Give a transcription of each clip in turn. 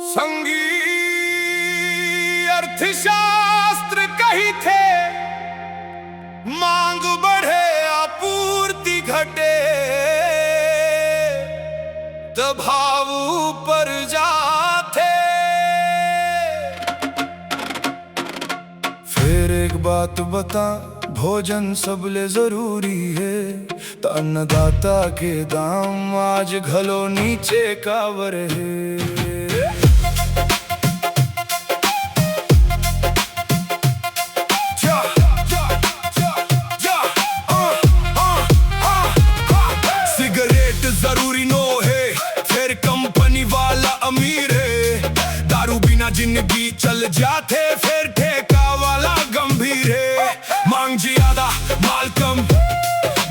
संगी अर्थशास्त्र कही थे, मांग बढ़े आपूर्ति घटे, दबाव ऊपर जाते। फिर एक बात बता, भोजन सबले जरूरी है, अन्नदाता के दाम आज घलो नीचे कावर है। सिगरेट जरूरी नो है, फिर कंपनी वाला अमीर है, दारू बिना जिंदगी चल जाते, फिर ठेका वाला गंभीर है। मांग ज्यादा माल कम,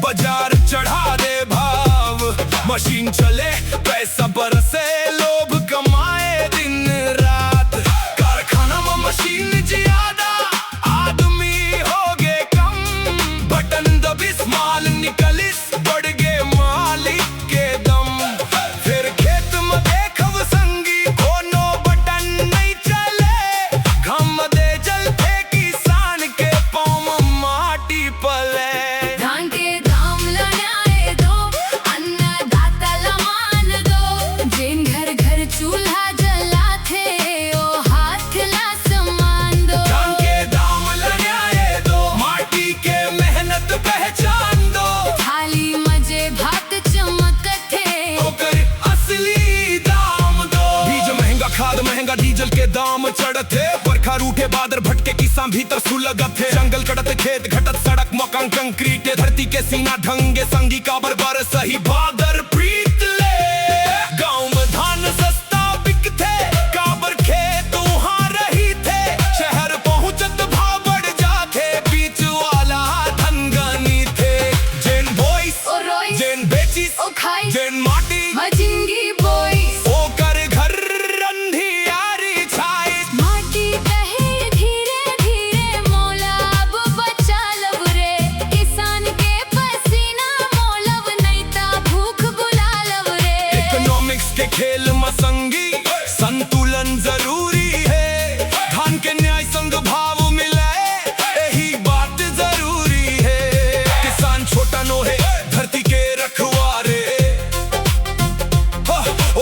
बाजार चढ़ा दे भाव, मशीन चले पैसा बरसे, लोग कमाए दिन रात। कारखाना में मशीन ज्यादा, आदमी हो गए कम, बटन दबिस माल निकलिस, बढ़ गए मालिक के दम। फिर खेत में देखव संगी, कोनो बटन नहीं चले, घम दे जलते किसान के पाँव में माटी पले। खाद महंगा, डीजल के दाम चढ़ते, बरखा रूठे बादर भटके, किसान भीतर सुलगत है। जंगल कटत, खेत घटत, सड़क मकान कंक्रीट, धरती के सीना ढंगे, संगी का बरबर सही बादर प्रीत ले। गांव में धान सस्ता बिकते, काबर खेत वहां रही थे, शहर पहुंचत भाव बढ़ जाते, बीच वाला धन गनी थे। जेन बोइस जेन बेचिस जेन माटी मजिंगी बोइस के खेल में संगी संतुलन जरूरी है, धान के न्याय संग भाव मिले, यही बात जरूरी है। किसान छोटा नो है, धरती के रखवारे,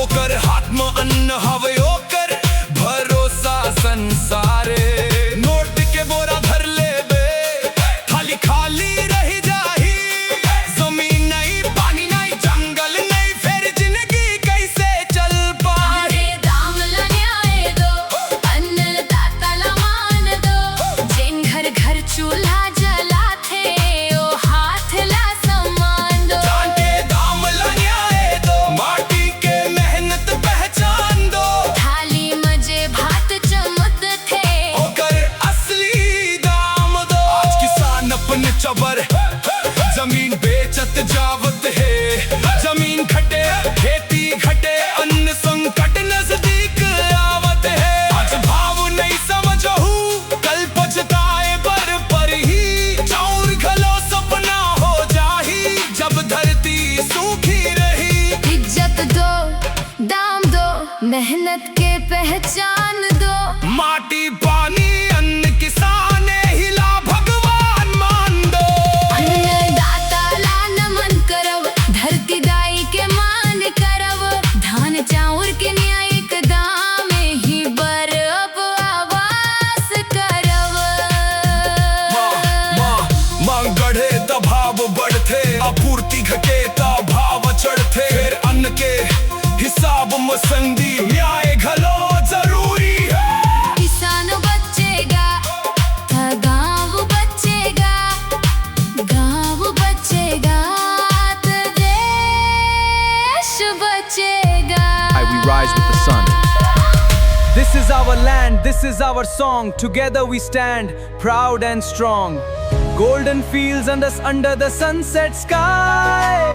ओकर हाथ में अन्न हवे, ओकर भरोसा संसारे। नोट के बोरा धर ले बे, थाली खाली रही जाही, जमीन नहीं, पानी नहीं, जंगल नहीं, फिर जिंदगी चूल्हा जलाते, ओ हाथ ला सम्मान दो। जान के दाम ला न्याय दो, माटी के मेहनत पहचान दो, थाली मजे भात चमक थे, ओकर असली दाम दो। आज किसान अपने चबर जमीन बेचत जावत है, जमीन घटे खेती घटे, अन्न संकट नजदीक आवत है। आज भाव नहीं समझहू, कल पछताए मेहनत के पहचान दो। माटी पानी अन्न किसान हिला, भगवान मान दो। अन्नदाता ला नमन करव, धरती दाई के मान करव, धान चाउर के न्याय दाम ही बरब आवास करव। मांग बढ़े त भाव बढ़ते, आपूर्ति घटे त भाव चढ़ते, फिर अन्न के हिसाब में संगी न्याय घलो जरूरी है। किसान बचेगा तो गाँव बचेगा, गाँव बचेगा तो देश बचेगा। We rise with the sun. This is our land, this is our song. Together we stand, proud and strong. Golden fields and us under the sunset sky.